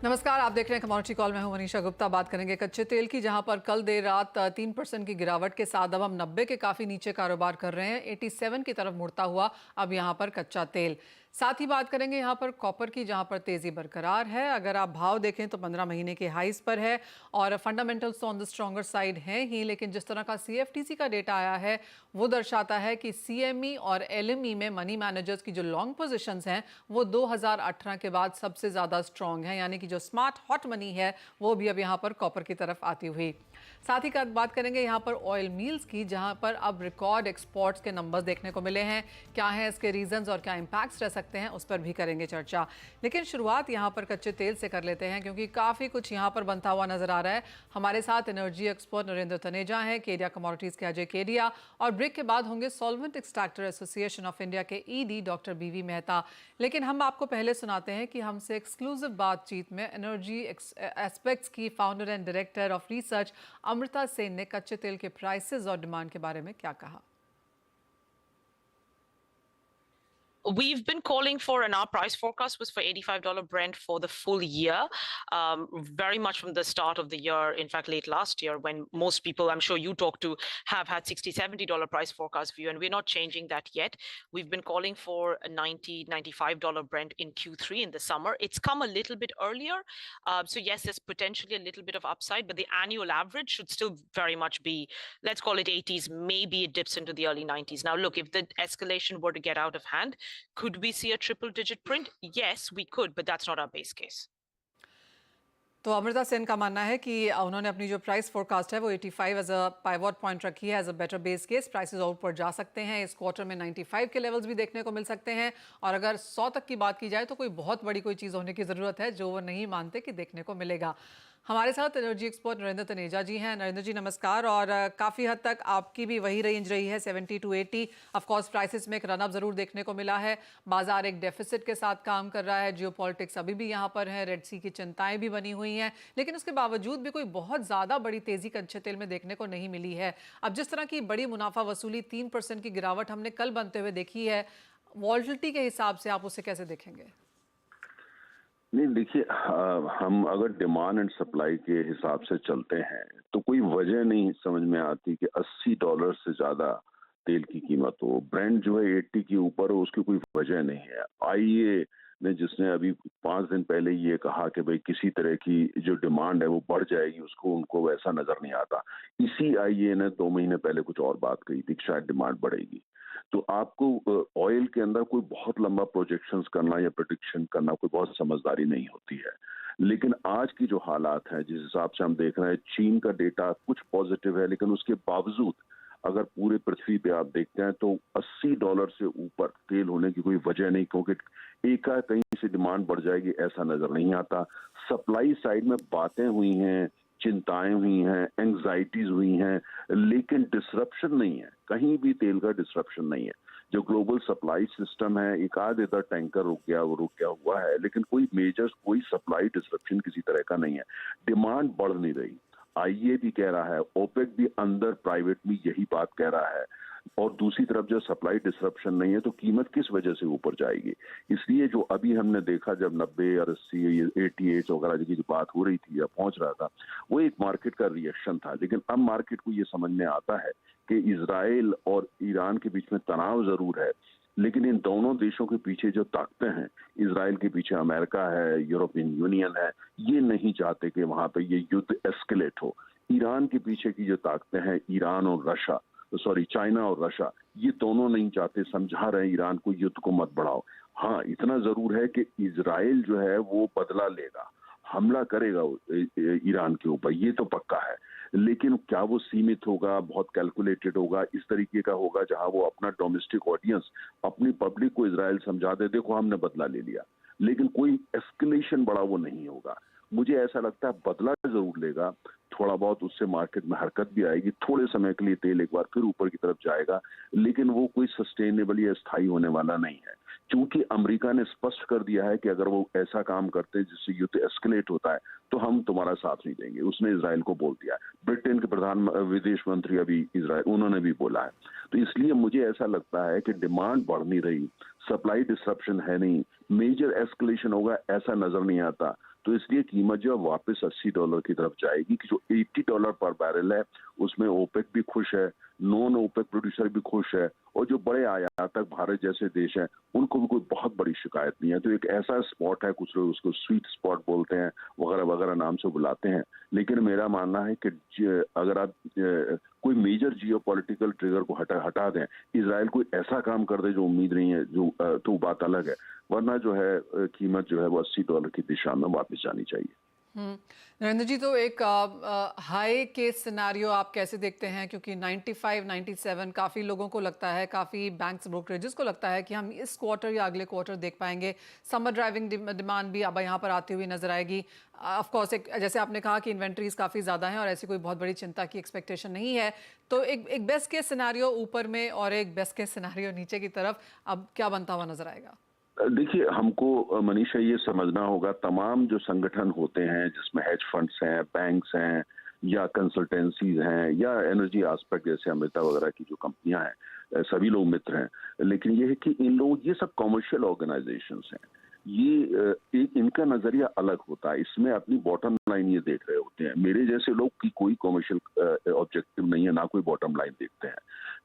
नमस्कार, आप देख रहे हैं कमोडिटी कॉल में हूं मनीषा गुप्ता। बात करेंगे कच्चे तेल की, जहां पर कल देर रात 3% की गिरावट के साथ अब हम 90 के काफी नीचे कारोबार कर रहे हैं। 87 की तरफ मुड़ता हुआ अब यहां पर कच्चा तेल। साथ ही बात करेंगे यहां पर कॉपर की, जहां पर तेजी बरकरार है। अगर आप भाव देखें तो 15 महीने के हाईज पर है और फंडामेंटल्स तो ऑन द स्ट्रॉन्गर साइड हैं ही, लेकिन जिस तरह का CFTC का डेटा आया है वो दर्शाता है कि CME और LME में मनी मैनेजर्स की जो लॉन्ग पोजिशंस हैं वो 2018 के बाद सबसे ज्यादा स्ट्रॉन्ग है, यानी कि जो स्मार्ट हॉट मनी है वो भी अब यहाँ पर कॉपर की तरफ आती हुई। साथ ही बात करेंगे यहाँ पर ऑयल मिल्स की, जहाँ पर अब रिकॉर्ड एक्सपोर्ट्स के नंबर्स देखने को मिले हैं। क्या हैं इसके रीजंस और क्या इंपैक्ट्स रह सकते हैं, उस पर भी करेंगे चर्चा। लेकिन शुरुआत यहाँ पर कच्चे तेल से कर लेते हैं, क्योंकि काफ़ी कुछ यहाँ पर बनता हुआ नजर आ रहा है। हमारे साथ एनर्जी एक्सपर्ट नरेंद्र तनेजा हैं, केडिया कमोडिटीज़ के अजय केडिया, और ब्रेक के बाद होंगे solvent extractor association of India के ED डॉक्टर BV मेहता। लेकिन हम आपको पहले सुनाते हैं कि हमसे एक्सक्लूसिव बातचीत में एनर्जी एस्पेक्ट्स की founder and director of research Amrita Sen ने कच्चे तेल के प्राइसेस और डिमांड के बारे में क्या कहा। We've been calling for, and our price forecast was for $85 Brent for the full year, very much from the start of the year. In fact, late last year, when most people, I'm sure you talked to, have had $60, $70 price forecast for you, and we're not changing that yet. We've been calling for a $90, $95 Brent in Q3 in the summer. It's come a little bit earlier. So yes, there's potentially a little bit of upside, but the annual average should still very much be, let's call it 80s, maybe it dips into the early 90s. Now, look, if the escalation were to get out of hand, could we see a triple-digit print? Yes, we could, but that's not our base case. तो अमृता सेन का मानना है कि उन्होंने अपनी जो price forecast है वो 85 एज अ पाइवट पॉइंट रखी है, as a better base case. Prices और ऊपर जा सकते हैं, इस क्वार्टर में 95 के लेवल्स भी देखने को मिल सकते हैं। और अगर 100 तक की बात की जाए तो कोई बहुत बड़ी कोई चीज़ होने की ज़रूरत है जो वो नहीं मानते कि देखने को मिलेगा। हमारे साथ एनर्जी एक्सपर्ट नरेंद्र तनेजा जी हैं। नरेंद्र जी नमस्कार। और काफ़ी हद तक आपकी भी वही रेंज रही है 70 to 80। ऑफकोर्स प्राइसेस में एक रनअप ज़रूर देखने को मिला है, बाजार एक डेफिसिट के साथ काम कर रहा है, जियोपॉलिटिक्स अभी भी यहाँ पर है, रेड सी की चिंताएं भी बनी हुई हैं, लेकिन उसके बावजूद भी कोई बहुत ज़्यादा बड़ी तेज़ी कच्चे तेल में देखने को नहीं मिली है। अब जिस तरह की बड़ी मुनाफा वसूली 3% की गिरावट हमने कल बनते हुए देखी है, वॉल्टिलिटी के हिसाब से आप उसे कैसे देखेंगे? नहीं, देखिए, हम अगर डिमांड एंड सप्लाई के हिसाब से चलते हैं तो कोई वजह नहीं समझ में आती कि $80 से ज्यादा तेल की कीमत हो। ब्रेंट जो है 80 के ऊपर हो, उसकी कोई वजह नहीं है। आईईए ने, जिसने अभी 5 दिन पहले ये कहा कि भाई किसी तरह की जो डिमांड है वो बढ़ जाएगी, उसको उनको वैसा नजर नहीं आता। इसी आईईए ने 2 महीने पहले कुछ और बात कही थी कि शायद डिमांड बढ़ेगी। तो आपको ऑयल के अंदर कोई बहुत लंबा प्रोजेक्शंस करना या प्रेडिक्शन करना कोई बहुत समझदारी नहीं होती है। लेकिन आज की जो हालात है, जिस हिसाब से हम देख रहे हैं, चीन का डेटा कुछ पॉजिटिव है, लेकिन उसके बावजूद अगर पूरे पृथ्वी पे आप देखते हैं तो $80 से ऊपर तेल होने की कोई वजह नहीं, क्योंकि कहीं से डिमांड बढ़ जाएगी ऐसा नजर नहीं आता। सप्लाई साइड में बातें हुई हैं, चिंताएं हुई हैं, एंग्जाइटीज हुई हैं, लेकिन डिसरप्शन नहीं है। कहीं भी तेल का डिसरप्शन नहीं है। जो ग्लोबल सप्लाई सिस्टम है, एक आध इधर टैंकर रुक गया, वो रुक गया हुआ है, लेकिन कोई मेजर कोई सप्लाई डिसरप्शन किसी तरह का नहीं है। डिमांड बढ़ नहीं रही। आईईए भी कह रहा है, ओपेक भी अंदर प्राइवेट में यही बात कह रहा है। और दूसरी तरफ जो सप्लाई डिसरप्शन नहीं है तो कीमत किस वजह से ऊपर जाएगी। इसलिए जो अभी हमने देखा, जब 90 और 80, 88 वगैरह की जो बात हो रही थी या पहुंच रहा था, वो एक मार्केट का रिएक्शन था। लेकिन अब मार्केट को ये समझ में आता है कि इजराइल और ईरान के बीच में तनाव जरूर है, लेकिन इन दोनों देशों के पीछे जो ताकतें हैं, इजराइल के पीछे अमेरिका है, यूरोपियन यूनियन है, ये नहीं चाहते कि वहां पे ये युद्ध एस्केलेट हो। ईरान के पीछे की जो ताकतें हैं, ईरान और रशिया, सॉरी चाइना और रशिया, ये दोनों नहीं चाहते, समझा रहे हैं ईरान को युद्ध को मत बढ़ाओ। हाँ, इतना जरूर है कि इजराइल जो है वो बदला लेगा, हमला करेगा ईरान के ऊपर, ये तो पक्का है। लेकिन क्या वो सीमित होगा, बहुत कैलकुलेटेड होगा, इस तरीके का होगा जहां वो अपना डोमेस्टिक ऑडियंस, अपनी पब्लिक को इजराइल समझा दे, देखो हमने बदला ले लिया, लेकिन कोई एस्केलेशन बड़ा वो नहीं होगा। मुझे ऐसा लगता है बदला जरूर लेगा, थोड़ा बहुत उससे मार्केट में हरकत भी आएगी, थोड़े समय के लिए तेल एक बार फिर ऊपर की तरफ जाएगा, लेकिन वो कोई सस्टेनेबल या स्थायी होने वाला नहीं है। क्योंकि अमेरिका ने स्पष्ट कर दिया है कि अगर वो ऐसा काम करते हैं जिससे युद्ध एस्केलेट होता है तो हम तुम्हारा साथ नहीं देंगे, उसने इजराइल को बोल दिया है। ब्रिटेन के प्रधान विदेश मंत्री अभी इजराइल, उन्होंने भी बोला है। तो इसलिए मुझे ऐसा लगता है कि डिमांड बढ़ नहीं रही, सप्लाई डिसरप्शन है नहीं, मेजर एस्केलेशन होगा ऐसा नजर नहीं आता। तो इसलिए कीमत जो है वापस $80 की तरफ जाएगी कि जो $80 पर बैरल है उसमें ओपेक भी खुश है, नॉन ओपेक प्रोड्यूसर भी खुश है और जो बड़े आयातक भारत जैसे देश हैं उनको भी कोई बहुत बड़ी शिकायत नहीं है। तो एक ऐसा स्पॉट है, कुछ लोग उसको स्वीट स्पॉट बोलते हैं, वगैरह वगैरह नाम से बुलाते हैं। लेकिन मेरा मानना है कि अगर आप कोई मेजर जियोपॉलिटिकल ट्रिगर को हटा दें, इजराइल कोई ऐसा काम कर दे जो उम्मीद नहीं है, जो तो बात अलग है, वरना जो है कीमत जो है वो $80 की दिशा में वापस जानी चाहिए। नरेंद्र जी, तो एक हाई केस सिनारियो आप कैसे देखते हैं? क्योंकि 95 97 काफ़ी लोगों को लगता है, काफ़ी बैंक्स ब्रोकरेजेस को लगता है कि हम इस क्वार्टर या अगले क्वार्टर देख पाएंगे। समर ड्राइविंग डिमांड भी अब यहाँ पर आती हुई नजर आएगी। ऑफ कोर्स एक जैसे आपने कहा कि इन्वेंट्रीज काफ़ी ज़्यादा हैं और ऐसी कोई बहुत बड़ी चिंता की एक्सपेक्टेशन नहीं है। तो एक बेस्ट केस सिनारियो ऊपर में और एक बेस्ट केस सिनारियो नीचे की तरफ अब क्या बनता हुआ नजर आएगा? देखिए, हमको मनीषा ये समझना होगा, तमाम जो संगठन होते हैं जिसमें हेज फंड्स हैं, बैंक्स हैं या कंसल्टेंसीज हैं या एनर्जी एस्पेक्ट जैसे अमृता वगैरह की जो कंपनियां हैं, सभी लोग मित्र हैं। लेकिन ये है कि इन लोगों, ये सब कमर्शियल ऑर्गेनाइजेशंस हैं, ये एक इनका नजरिया अलग होता है, इसमें अपनी बॉटम लाइन ये देख रहे होते हैं। मेरे जैसे लोग की कोई कमर्शियल ऑब्जेक्टिव नहीं है, ना कोई बॉटम लाइन देखते हैं।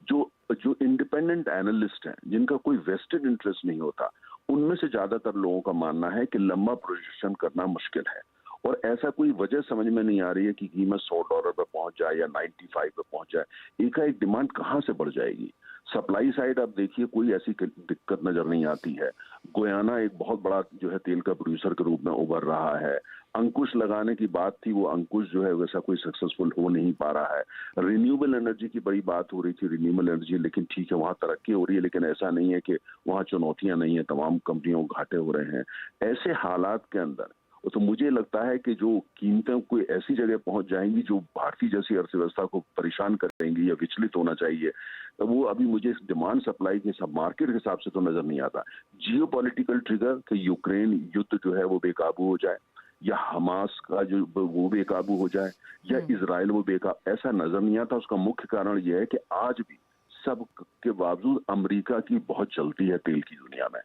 जो जो इंडिपेंडेंट एनालिस्ट हैं, जिनका कोई वेस्टेड इंटरेस्ट नहीं होता, उनमें से ज्यादातर लोगों का मानना है कि लंबा प्रोजेक्शन करना मुश्किल है और ऐसा कोई वजह समझ में नहीं आ रही है कि कीमत $100 पे पहुंच जाए या 95 पे पहुंच जाए। एकाएक डिमांड कहां से बढ़ जाएगी? सप्लाई साइड आप देखिए, कोई ऐसी दिक्कत नजर नहीं आती है। गोयाना एक बहुत बड़ा जो है तेल का प्रोड्यूसर के रूप में उभर रहा है। अंकुश लगाने की बात थी, वो अंकुश जो है वैसा कोई सक्सेसफुल हो नहीं पा रहा है। रिन्यूएबल एनर्जी की बड़ी बात हो रही थी, रिन्यूएबल एनर्जी, लेकिन ठीक है वहां तरक्की हो रही है, लेकिन ऐसा नहीं है कि वहां चुनौतियां नहीं है, तमाम कंपनियों को घाटे हो रहे हैं। ऐसे हालात के अंदर तो मुझे लगता है कि जो कीमतें कोई ऐसी जगह पहुंच जाएंगी जो भारतीय जैसी अर्थव्यवस्था को परेशान करेंगी या विचलित होना चाहिए, तो वो अभी मुझे डिमांड सप्लाई के सब मार्केट के हिसाब से तो नजर नहीं आता। जियोपॉलिटिकल ट्रिगर कि यूक्रेन युद्ध जो है वो बेकाबू हो जाए या हमास का जो वो बेकाबू हो जाए या इजराइल वो बेकाबू, ऐसा नजर नहीं आता। उसका मुख्य कारण यह है कि आज भी सब के बावजूद अमेरिका की बहुत चलती है तेल की दुनिया में।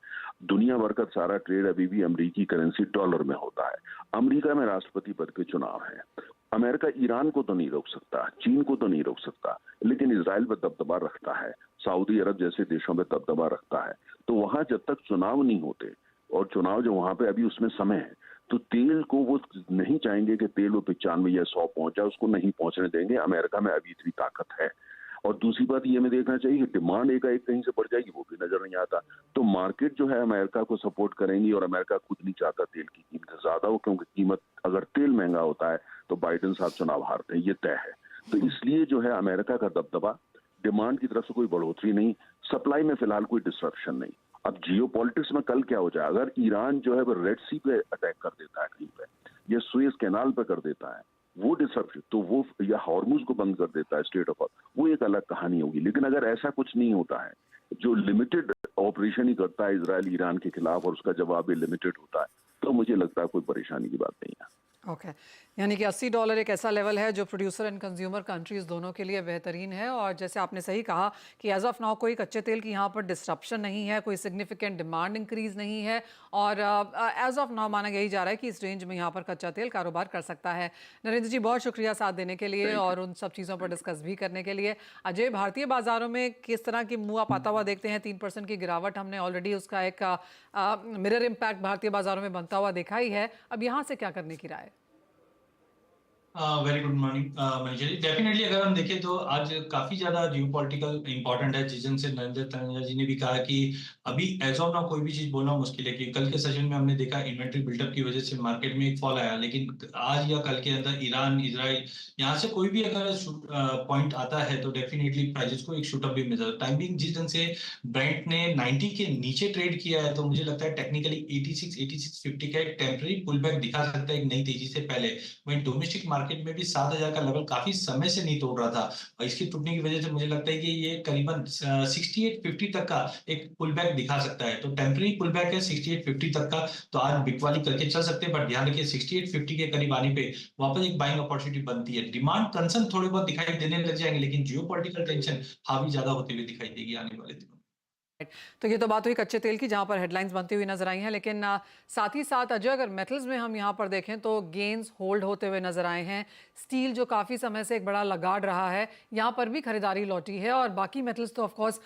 दुनिया भर का सारा ट्रेड अभी भी अमेरिकी करेंसी डॉलर में होता है। अमेरिका में राष्ट्रपति पद के चुनाव है। अमेरिका ईरान को तो नहीं रोक सकता, चीन को तो नहीं रोक सकता, लेकिन इजराइल पर दबदबा रखता है, सऊदी अरब जैसे देशों में दबदबा रखता है। तो वहां जब तक चुनाव नहीं होते, और चुनाव जो वहां पे अभी उसमें समय है, तो तेल को वो नहीं चाहेंगे कि तेल वो 95 या 100 पहुंच जाए, उसको नहीं पहुंचने देंगे। अमेरिका में अभी इतनी ताकत है। और दूसरी बात ये में देखना चाहिए कि डिमांड एकाएक कहीं से बढ़ जाएगी, वो भी नजर नहीं आता। तो मार्केट जो है अमेरिका को सपोर्ट करेंगी और अमेरिका खुद नहीं चाहता तेल की कीमत ज्यादा हो, क्योंकि कीमत अगर तेल महंगा होता है तो बाइडेन साहब चुनाव हारते हैं, ये तय है। तो इसलिए जो है अमेरिका का दबदबा, डिमांड की तरफ से कोई बढ़ोतरी नहीं, सप्लाई में फिलहाल कोई डिस्ट्रप्शन नहीं। अब जियो पॉलिटिक्स में कल क्या हो जाए, अगर ईरान जो है वो रेड सी पे अटैक कर देता है कहीं पे या सुएज कैनाल पे कर देता है, वो डिसरप्शन, तो वो या हॉर्मुज को बंद कर देता है, स्टेट ऑफ, वो एक अलग कहानी होगी। लेकिन अगर ऐसा कुछ नहीं होता है, जो लिमिटेड ऑपरेशन ही करता है इजराइल ईरान के खिलाफ और उसका जवाब भी लिमिटेड होता है, तो मुझे लगता है कोई परेशानी की बात नहीं है। ओके, यानी कि $80 एक ऐसा लेवल है जो प्रोड्यूसर एंड कंज्यूमर कंट्रीज दोनों के लिए बेहतरीन है। और जैसे आपने सही कहा कि एज ऑफ नाउ कोई कच्चे तेल की यहाँ पर डिस्ट्रप्शन नहीं है, कोई सिग्निफिकेंट डिमांड इंक्रीज नहीं है और एज ऑफ नाउ माना यही जा रहा है कि इस रेंज में यहाँ पर कच्चा तेल कारोबार कर सकता है। नरेंद्र जी, बहुत शुक्रिया साथ देने के लिए और उन सब चीज़ों पर डिस्कस भी करने के लिए। अजय, भारतीय बाजारों में किस तरह की मुँह आप आता हुआ देखते हैं? 3% की गिरावट हमने ऑलरेडी उसका एक मिरर इम्पैक्ट भारतीय बाजारों में बनता हुआ देखा ही है। अब यहाँ से क्या करने की राय? Very good morning Manisha ji. Definitely अगर हम देखें तो आज काफी ज्यादा जियोपॉलिटिकल इंपॉर्टेंट है, जिस से नरेंद्र तनेजा जी ने भी कहा कि अभी एज ऑफ नाउ कोई भी चीज बोलना मुश्किल है। कि कल के सेशन में हमने देखा इन्वेंट्री बिल्डअप की वजह से मार्केट में एक फॉल आया, लेकिन आज या कल के अंदर ईरान, इजराइल, यहाँ से कोई भी अगर पॉइंट आता है तो डेफिनेटली प्राइजेस को एक शूटअप भी मिल जाता है। टाइमिंग जिस ढंग से ब्रेंट ने 90 के नीचे ट्रेड किया है, तो मुझे लगता है टेक्निकली 86-8650 का एक टेम्पररी पुल बैक दिखा सकता है एक नई तेजी से पहले। वहीं डोमेस्टिक मार्केट में भी 7000 का लेवल काफी समय से नहीं तोड़ रहा था और इसकी टूटने की वजह से मुझे लगता है कि ये करीबन 6850 तक का एक पुल बैक दिखा सकता है। तो टेम्पररी पुल बैक है 6850 तक का, तो आज बिग वाली करके चल सकते हैं, बट ध्यान रखिए 6850 के करीब आने पे वापस एक बाइंग अपॉर्चुनिटी बनती है। डिमांड कंसर्न थोड़े बहुत दिखाई देने लग जाएंगे, लेकिन जियोपॉलिटिकल टेंशन हावी ज्यादा होते हुए दिखाई देगी आने वाले दिनों में। तो ये तो बात हुई कच्चे तेल की, जहां पर हेडलाइंस बनती हुई नजर आई हैं, लेकिन साथ ही साथ अजय, अगर मेटल्स में हम यहां पर देखें तो गेन्स होल्ड होते हुए नजर आए हैं। स्टील जो काफ़ी समय से एक बड़ा लगाड़ रहा है, यहां पर भी खरीदारी लौटी है, और बाकी मेटल्स तो ऑफकोर्स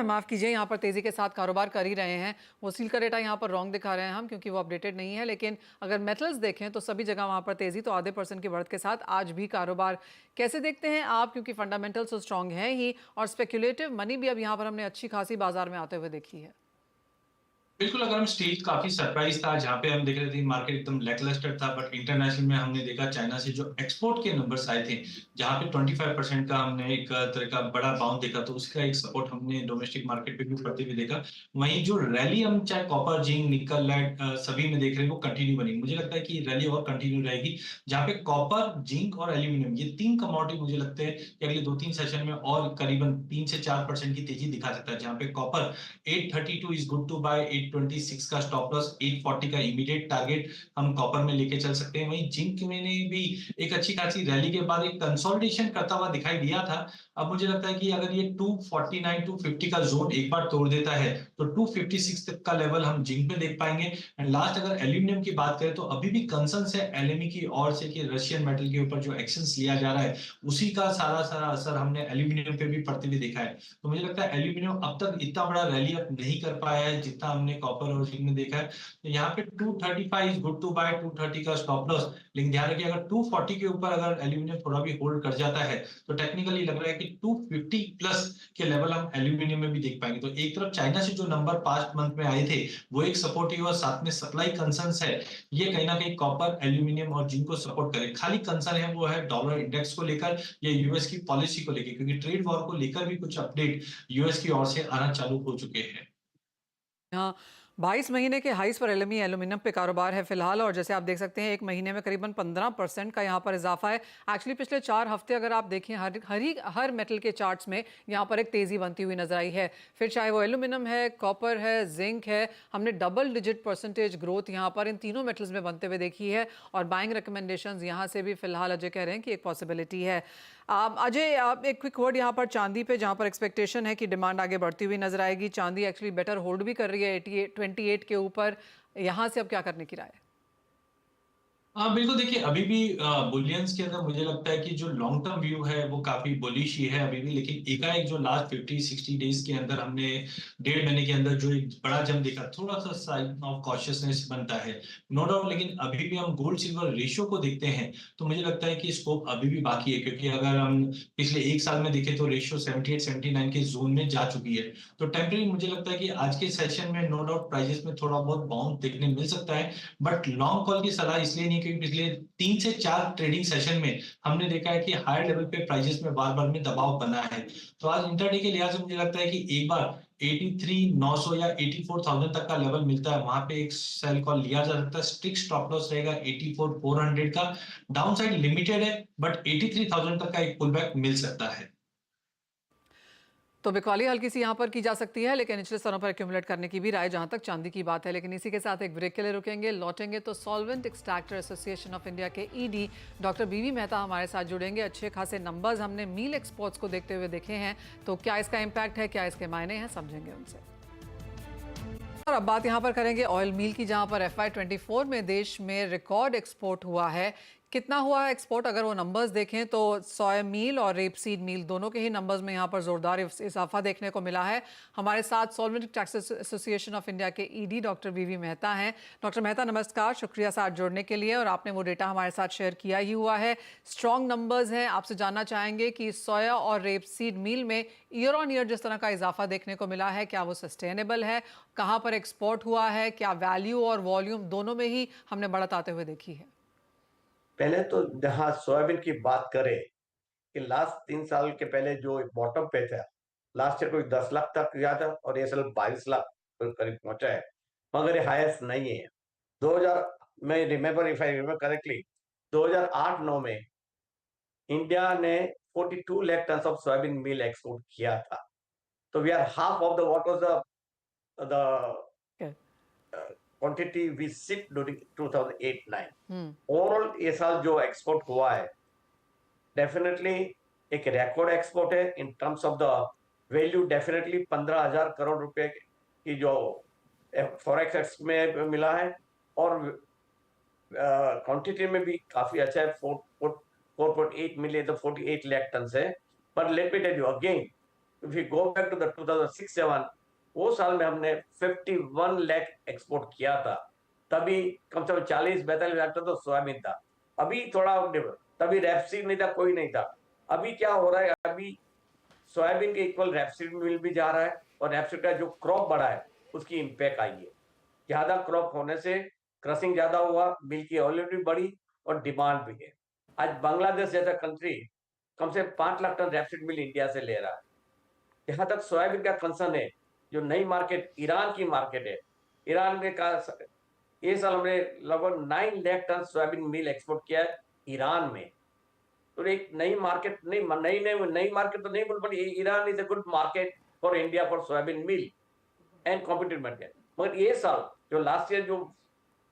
माफ़ कीजिए, यहाँ पर तेज़ी के साथ कारोबार कर ही रहे हैं। वो स्टील का डेटा यहाँ पर रॉन्ग दिखा रहे हैं हम, क्योंकि वो अपडेटेड नहीं है, लेकिन अगर मेटल्स देखें तो सभी जगह वहाँ पर तेज़ी, तो आधे % की बढ़त के साथ आज भी कारोबार। कैसे देखते हैं आप, क्योंकि फंडामेंटल्स तो स्ट्रॉन्ग है ही, और स्पेक्युलेटिव मनी भी अब यहाँ पर हमने अच्छी खासी बाजार में आते हुए देखी है। बिल्कुल, अगर हम स्टील काफी सरप्राइज था, जहाँ पे हम देख रहे थे मार्केट एकदम लैकलस्टर था, बट इंटरनेशनल में हमने देखा चाइना से जो एक्सपोर्ट के नंबर्स आए थे, जहाँ पे 25% का हमने एक तरह का बड़ा बाउंस देखा, तो उसका एक सपोर्ट हमने डोमेस्टिक मार्केट पे भी पड़ते हुए देखा। वहीं जो रैली हम चाहे कॉपर, जिंक, निकल, लेड सभी में देख रहे हैं, वो कंटिन्यू बनी। मुझे लगता है कि रैली और कंटिन्यू रहेगी, जहाँ पे कॉपर, जिंक और एल्यूमिनियम, ये 3 कमोडिटी मुझे लगता है कि अगले 2-3 सेशन में और करीबन 3 से 4% की तेजी दिखा सकता है। जहाँ पे copper 832 is good to buy, 826 का स्टॉप लॉस, 840 का इमीडिएट टारगेट हम कॉपर में लेके चल सकते हैं। वहीं जिंक में ने भी एक अच्छी खासी रैली के बाद एक कंसोलिडेशन करता हुआ दिखाई दिया था। अब मुझे लगता है कि अगर ये 249 250 का जोन एक बार तोड़ देता है, तो 256 तक का लेवल हम जिंक में देख पाएंगे। एंड लास्ट अगर एल्यूमिनियम की बात करें, तो अभी भी कंसर्न है एलएमई की ओर से कि रशियन मेटल के ऊपर जो एक्शंस लिया जा रहा है, उसी का सारा असर हमने एल्यूमिनियम पे भी पड़ते हुए देखा है। तो मुझे लगता है एल्यूमिनियम अब तक इतना बड़ा रैली अप नहीं कर पाया है जितना हमने कॉपर और जिंक में देखा है। तो यहाँ पे 235 इज गुड टू बाय, 230 का स्टॉप लॉस। लेकिन ध्यान रखिए, अगर 240 के ऊपर अगर एल्यूमिनियम थोड़ा भी होल्ड कर जाता है, तो टेक्निकली लग रहा है कि 250 प्लस के लेवल हम एल्यूमिनियम में भी देख पाएंगे। तो एक तरफ चाइना से जो नंबर पास्ट मंथ में आए थे, वो एक सपोर्टिव और साथ में सप्लाई कंसर्न्स है, ये कहीं ना कहीं कॉपर, एल्यूमिनियम और जिंक को सपोर्ट करे। खाली कंसर्न है वो है डॉलर इंडेक्स को लेकर या यूएस की पॉलिसी को लेकर, क्योंकि ट्रेड वॉर को लेकर भी कुछ अपडेट यूएस की ओर से आना चालू हो चुके हैं। हाँ, 22 महीने के हाइस पर एलएमई एल्यूमिनियम पे कारोबार है फिलहाल, और जैसे आप देख सकते हैं एक महीने में करीबन 15% का यहाँ पर इजाफा है। एक्चुअली पिछले 4 हफ्ते अगर आप देखें, हर मेटल के चार्ट्स में यहाँ पर एक तेज़ी बनती हुई नजर आई है। फिर चाहे वो एल्यूमिनियम है, कॉपर है, जिंक है, हमने डबल डिजिट % ग्रोथ यहाँ पर इन तीनों मेटल्स में बनते हुए देखी है, और बाइंग रिकमेंडेशंस यहाँ से भी फिलहाल अजय कह रहे हैं कि एक पॉसिबिलिटी है। अजय, आप एक क्विक वर्ड यहाँ पर चांदी पे, जहाँ पर एक्सपेक्टेशन है कि डिमांड आगे बढ़ती हुई नजर आएगी। चांदी एक्चुअली बेटर होल्ड भी कर रही है 28 के ऊपर, यहाँ से अब क्या करने की राय है? हाँ बिल्कुल, देखिए अभी भी बुलियंस के अंदर मुझे लगता है कि जो लॉन्ग टर्म व्यू है वो काफी बुलिश ही है अभी भी। लेकिन एकाएक जो लास्ट 50-60 डेज के अंदर हमने 1.5 महीने के अंदर जो एक बड़ा जंप देखा, थोड़ा सा साइन ऑफ कॉशियसनेस बनता है, नो डाउट। लेकिन अभी भी हम गोल्ड सिल्वर रेशियो को देखते हैं, तो मुझे लगता है कि स्कोप अभी भी बाकी है, क्योंकि अगर हम पिछले एक साल में देखें तो रेशियो 78-79 के जोन में जा चुकी है। तो टेम्परेरी मुझे लगता है कि आज के सेशन में नो डाउट प्राइजेस में थोड़ा बहुत बाउंस देखने मिल सकता है, बट लॉन्ग कॉल की सलाह इसलिए नहीं, क्योंकि पिछले 3 से 4 ट्रेडिंग सेशन में हमने देखा है कि हायर लेवल पे प्राइजेस में बार बार में दबाव बना है। तो आज इंटरडे के लिहाज से मुझे लगता है कि एक बार 83,900 या 84,000 तक का लेवल मिलता है, वहां पे एक सेल कॉल लिया जा सकता है। स्ट्रिक्ट स्टॉप लॉस रहेगा 84,400 का। डाउन साइड लिमिटेड है, बट 83,000 तक का एक पुल बैक मिल सकता है। तो बिकवाली हल्की सी यहाँ पर की जा सकती है, लेकिन निचले स्तरों पर एक्यूमुलेट करने की भी राय जहाँ तक चांदी की बात है। लेकिन इसी के साथ एक ब्रेक के लिए रुकेंगे, लौटेंगे तो solvent extractor association of India के ईडी डॉक्टर बीवी मेहता हमारे साथ जुड़ेंगे। अच्छे खासे नंबर्स हमने मील एक्सपोर्ट्स को देखते हुए देखे हैं, तो क्या इसका इम्पैक्ट है, क्या इसके मायने हैं, समझेंगे उनसे। और अब बात यहाँ पर करेंगे ऑयल मील की, जहाँ पर FY24 में देश में रिकॉर्ड एक्सपोर्ट हुआ है। कितना हुआ है एक्सपोर्ट, अगर वो नंबर्स देखें तो सोया मील और रेपसीड मील दोनों के ही नंबर्स में यहाँ पर जोरदार इजाफा देखने को मिला है। हमारे साथ solvent tax association of India के ईडी डॉक्टर बीवी मेहता हैं। डॉक्टर मेहता नमस्कार, शुक्रिया साथ जुड़ने के लिए, और आपने वो डेटा हमारे साथ शेयर किया ही हुआ है, स्ट्रॉन्ग नंबर्स हैं। आपसे जानना चाहेंगे कि सोया और रेपसीड मील में ईयर ऑन ईयर जिस तरह का इजाफा देखने को मिला है, क्या वो सस्टेनेबल है, कहाँ पर एक्सपोर्ट हुआ है, क्या वैल्यू और वॉल्यूम दोनों में ही हमने बढ़त आते हुए देखी है? पहले तो जहां सोयाबीन की बात करें कि लास्ट 3 साल के पहले जो बॉटम पे था, लास्ट ईयर कोई 10 लाख तक गया था और ये साल 22 लाख करीब पहुंचा है, मगर ये हाईएस्ट नहीं है। 2000 मैं remember, if I remember correctly, 2008-9 में इंडिया ने 42 lakh ton of soybean meal export किया था। तो we are half of the what was the quantity we ship during 2008-9। Overall ये साल जो एक्सपोर्ट हुआ है डेफिनेटली एक रिकॉर्ड एक्सपोर्ट है in terms of the value definitely 15,000 crore रुपए की जो फॉरेक्स में मिला है, और क्वांटिटी में भी काफी अच्छा है। 4.8 मिलियन तो 48 लाख टन है। पर let me tell you again, if you go back to the 2006-07, वो साल में हमने 51 लाख एक्सपोर्ट किया था। तभी कम से कम 40-42 लाख टन तो सोयाबीन था। अभी थोड़ा तभी रेपसीड नहीं था, कोई नहीं था। अभी क्या हो रहा है, अभी सोयाबीन के इक्वल रेपसीड मिल भी जा रहा है, और रेपसीड का जो क्रॉप बढ़ा है उसकी इम्पैक्ट आई है। ज्यादा क्रॉप होने से क्रशिंग ज्यादा हुआ, मिल की अवेलेबिलिटी बढ़ी और डिमांड भी है। आज बांग्लादेश जैसा कंट्री कम से 5 लाख टन रेपसीड मिल इंडिया से ले रहा है। जहां तक सोयाबीन का कंसर्न है, जो नई मार्केट ईरान की मार्केट है, ईरान में का ये साल हमने लगभग 9 लाख टन सोयाबीन मिल एक्सपोर्ट किया है ईरान में। तो एक नई मार्केट नहीं, नई मार्केट तो नहीं बोल, but Iran is a good market for India for soybean mill and competitive market. मगर ये साल जो लास्ट ईयर जो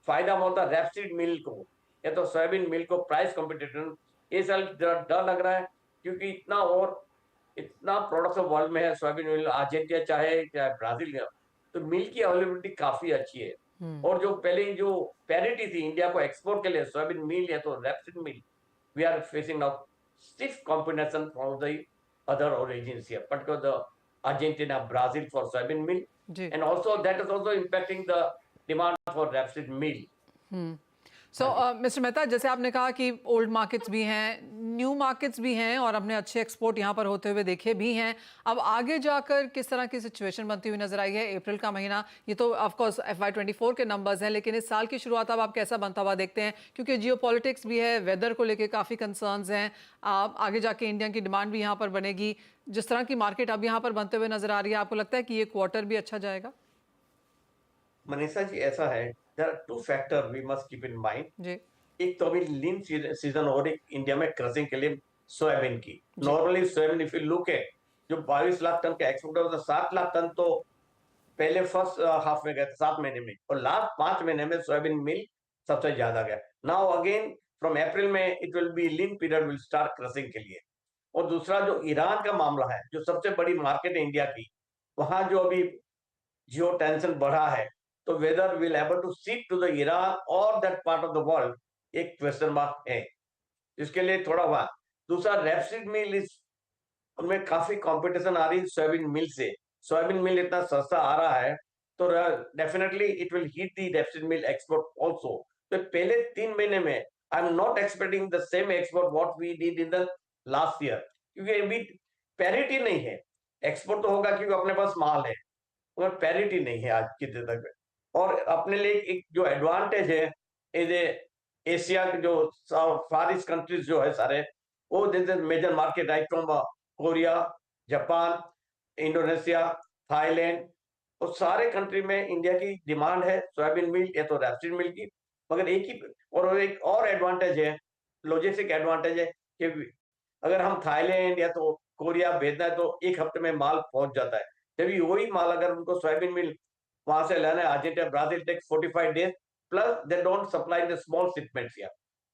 फायदा होता रेपसीड मिल को या तो सोयाबीन मिल को प्राइस कॉम्पिटिशन, ये साल डर लग रहा है, क्योंकि इतना प्रोडक्शन वर्ल्ड में है सोयाबीन मिल, अर्जेंटीना चाहे ब्राजील, तो मिल की अवेलेबिलिटी काफी अच्छी है। और जो पहले जो पैरिटी थी इंडिया को एक्सपोर्ट के लिए सोयाबीन मिल या तो rapeseed meal, we are facing now stiff competition from the other origins here, particularly the Argentina, Brazil for soybean meal, and also that is also impacting the demand for rapeseed meal. So mister Mehta, जैसे आपने कहा कि old markets भी हैं, new markets भी हैं, और अपने अच्छे एक्सपोर्ट यहाँ पर होते हुए देखे भी हैं। अब आगे जाकर किस तरह की सिचुएशन बनती हुई नजर आई है? अप्रैल का महीना, ये तो ऑफ कोर्स FY24 के नंबर्स हैं, लेकिन इस साल की शुरुआत अब आप कैसा बनता हुआ देखते हैं? क्योंकि जियोपॉलिटिक्स भी है, वेदर को लेकर काफ़ी कंसर्न्स हैं, आगे जाके इंडिया की डिमांड भी यहाँ पर बनेगी। जिस तरह की मार्केट अब यहाँ पर बनते हुए नजर आ रही है, आपको लगता है कि ये क्वार्टर भी अच्छा जाएगा? मनीषा जी, ऐसा है, there are two factors we must keep in mind. जी। एक तो अभी लीन सीजन और एक इंडिया में क्रशिंग के लिए सोयाबीन की। Normally soybean if you look at जो 22 लाख टन का एक्सपोर्ट होता है, 7 लाख टन तो पहले फर्स्ट हाफ में गए थे, 7 महीने में, और लास्ट 5 महीने में सोयाबीन मिल सबसे ज्यादा गया। नाउ अगेन फ्रॉम अप्रैल में it will be lean period will start crushing के लिए। और दूसरा जो ईरान का मामला है, जो सबसे बड़ी मार्केट है इंडिया की, वहां जो अभी जियो टेंशन बढ़ा है, तो whether will able to seat to the Iran और that part of the world, एक क्वेश्चन मार्क है। इसके लिए थोड़ा हुआ। दूसरा रेपसीड मिल, उनमें काफी कंपटीशन आ रही है सोयाबीन मिल से। सोयाबीन मिल इतना सस्ता आ रहा है, तो definitely it will hit the rapeseed meal export also. तो पहले 3 महीने में I am not expecting the same export what we did in the last year, क्योंकि अभी पैरिटी नहीं है। एक्सपोर्ट तो होगा क्योंकि अपने पास माल है, मगर पैरिटी नहीं है आज की दिन तक। और अपने लिए एक जो एडवांटेज है, एशिया के जो फार ईस्ट कंट्रीज जो है सारे, वो मेजर मार्केट है from Korea, Japan, Indonesia, Thailand, और सारे कंट्री में इंडिया की डिमांड है सोयाबीन मिल या तो रेपसीड मिल की। मगर एक और एडवांटेज है, लॉजिस्टिक एडवांटेज है, कि अगर हम थाईलैंड या तो कोरिया भेजना है तो 1 हफ्ते में माल पहुंच जाता है। जबकि वही माल अगर उनको सोयाबीन मिल वहां से लेना है, Argentina, Brazil, takes 45 days, plus they don't supply the small shipments.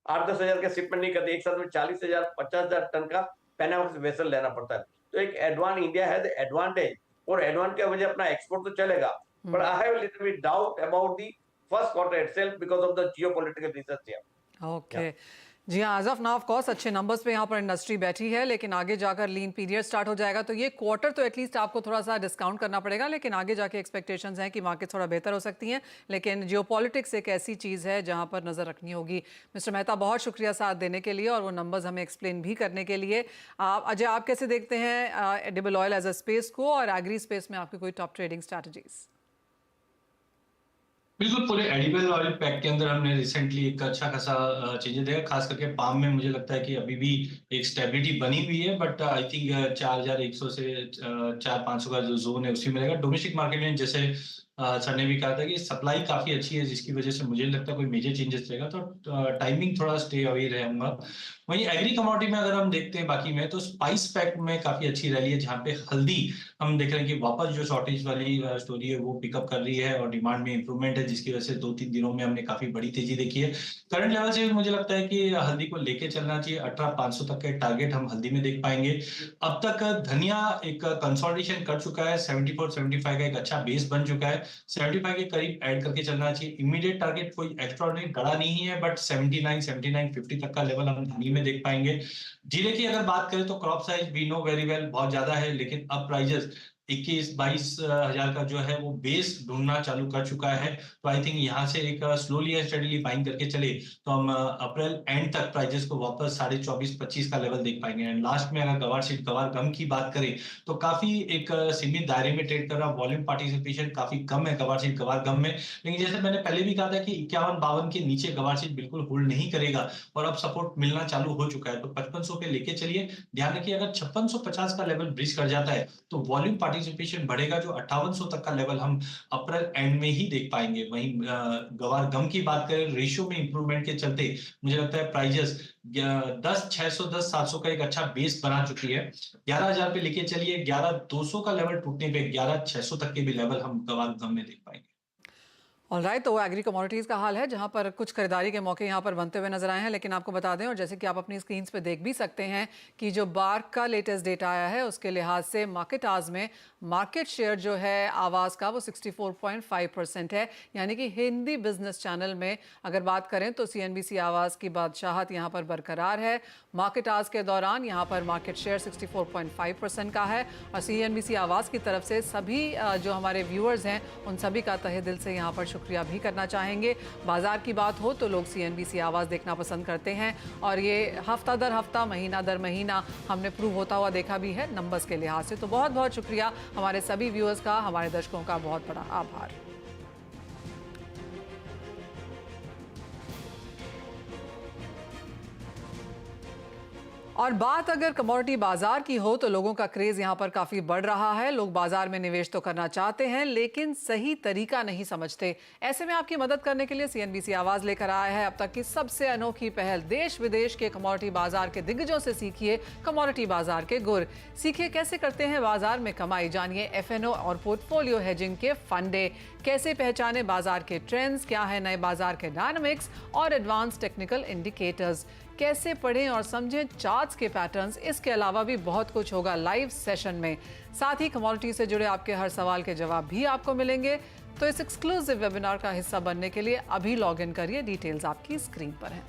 8-10 हजार का शिपमेंट नहीं करते, एक साथ में 40,000 50,000 टन का पैनामा से वेसल लेना पड़ता है। तो एक इंडिया है द एडवांटेज, और एडवांटेज की वजह अपना एक्सपोर्ट तो चलेगा, but I have little bit doubt about the first quarter itself because of the geopolitical reasons here. Okay, जी हाँ, as of now of course अच्छे नंबर्स पे यहाँ पर इंडस्ट्री बैठी है, लेकिन आगे जाकर लीन पीरियड स्टार्ट हो जाएगा, तो ये क्वार्टर तो एटलीस्ट आपको थोड़ा सा डिस्काउंट करना पड़ेगा, लेकिन आगे जाके एक्सपेक्टेशंस हैं कि मार्केट थोड़ा बेहतर हो सकती हैं। लेकिन जियोपॉलिटिक्स एक ऐसी चीज़ है जहाँ पर नज़र रखनी होगी। मिस्टर मेहता, बहुत शुक्रिया साथ देने के लिए और वो नंबर्स हमें एक्सप्लेन भी करने के लिए। अजय, आप कैसे देखते हैं edible oil as a space को, और एग्री स्पेस में आपकी कोई टॉप ट्रेडिंग स्ट्रैटेजीज? बिल्कुल, पूरे एडिबल ऑयल पैक के अंदर हमने रिसेंटली एक अच्छा खासा चेंजेस देखा, खास करके पाम में मुझे लगता है कि अभी भी एक स्टेबिलिटी बनी हुई है, बट आई थिंक 4,100 से 4,500 का जो जोन है उसी में रहेगा। डोमेस्टिक मार्केट में जैसे सर ने भी कहा था कि सप्लाई काफी अच्छी है, जिसकी वजह से मुझे लगता है कोई मेजर चेंजेस रहेगा तो टाइमिंग थोड़ा स्टे अवे रहूंगा। वहीं एग्री कमोडिटी में अगर हम देखते हैं बाकी में, तो स्पाइस पैक में काफी अच्छी रैली है, जहां पे हल्दी हम देख रहे हैं कि वापस जो शॉर्टेज वाली स्टोरी है वो पिकअप कर रही है और डिमांड में इंप्रूवमेंट है, जिसकी वजह से 2-3 दिनों में हमने काफी बड़ी तेजी देखी है। करंट लेवल से मुझे लगता है कि हल्दी को लेके चलना चाहिए। 18,500 तक के टारगेट हम हल्दी में देख पाएंगे। अब तक धनिया एक कंसोलिडेशन कर चुका है, 74-75 का एक अच्छा बेस बन चुका है, 75 के करीब ऐड करके चलना चाहिए। इमीडिएट टारगेट कोई एक्स्ट्राऑर्डिनरी बड़ा नहीं है, बट 79-79.50 तक का लेवल हम धनी में देख पाएंगे। जीरे की अगर बात करें तो crop size we know very well बहुत ज्यादा है, लेकिन अब प्राइजेस 21-22 हजार का जो है वो बेस ढूंढना चालू कर चुका है। तो आई थिंक यहाँ से एक स्लोली एंड स्टडीली बाइंग करके चले तो हम अप्रैल एंड तक प्राइजेस को वापस 24-25 का लेवल देख पाएंगे। एंड लास्ट में अगर गवार गम की बात करें तो काफी एक सीमित दायरे में ट्रेड कर रहा, वॉल्यूम पार्टिसिपेशन काफी कम है गवार गम में। लेकिन जैसे मैंने पहले भी कहा था कि 51-52 के नीचे गवार बिल्कुल होल्ड नहीं करेगा और अब सपोर्ट मिलना चालू हो चुका है, तो 5500 पे लेके चलिए। ध्यान रखिए अगर 5650 का लेवल ब्रिज कर जाता है तो वॉल्यूम पार्टिसिपेशन बढ़ेगा, जो 5800 तक का लेवल हम अप्रैल एंड में ही देख पाएंगे। वहीं गवार गम की बात करें, रेशियो में इंप्रूवमेंट के चलते मुझे लगता है प्राइजेस 10,600 10,700 का एक अच्छा बेस बना चुकी है। 11,000 पे लेके चलिए, 11,200 का लेवल टूटने पे 11,600 तक के भी लेवल हम गवार गम में देख पाएंगे। ऑलराइट, तो वो एग्री कमोडिटीज का हाल है जहां पर कुछ खरीदारी के मौके यहां पर बनते हुए नजर आए हैं। लेकिन आपको बता दें, और जैसे कि आप अपनी स्क्रीन पे देख भी सकते हैं कि जो बार्क का लेटेस्ट डेटा आया है उसके लिहाज से मार्केट आज में मार्केट शेयर जो है आवाज़ का वो 64.5% है। यानी कि हिंदी बिजनेस चैनल में अगर बात करें तो CNBC आवाज़ की बादशाहत यहाँ पर बरकरार है। मार्केट आज के दौरान यहाँ पर मार्केट शेयर 64.5% का है और CNBC आवाज़ की तरफ से सभी जो हमारे व्यूअर्स हैं उन सभी का तहे दिल से यहाँ पर शुक्रिया भी करना चाहेंगे। बाजार की बात हो तो लोग CNBC आवाज़ देखना पसंद करते हैं और ये हफ्ता दर हफ्ता, महीना दर महीना हमने प्रूव होता हुआ देखा भी है नंबर्स के लिहाज से। तो बहुत बहुत शुक्रिया हमारे सभी व्यूअर्स का, हमारे दर्शकों का बहुत बड़ा आभार। और बात अगर कमोडिटी बाजार की हो तो लोगों का क्रेज यहाँ पर काफी बढ़ रहा है। लोग बाजार में निवेश तो करना चाहते हैं लेकिन सही तरीका नहीं समझते। ऐसे में आपकी मदद करने के लिए CNBC आवाज लेकर आया है अब तक की सबसे अनोखी पहल। देश विदेश के कमोडिटी बाजार के दिग्गजों से सीखिए कमोडिटी बाजार के गुर। सीखिए कैसे करते हैं बाजार में कमाई। जानिए FNO और पोर्टफोलियो हेजिंग के फंडे। कैसे पहचाने बाजार के ट्रेंड्स, क्या है नए बाजार के डायनामिक्स और एडवांस टेक्निकल इंडिकेटर्स। कैसे पढ़ें और समझें चार्ट्स के पैटर्न्स। इसके अलावा भी बहुत कुछ होगा लाइव सेशन में। साथ ही कमोडिटी से जुड़े आपके हर सवाल के जवाब भी आपको मिलेंगे। तो इस एक्सक्लूसिव वेबिनार का हिस्सा बनने के लिए अभी लॉग इन करिए, डिटेल्स आपकी स्क्रीन पर हैं।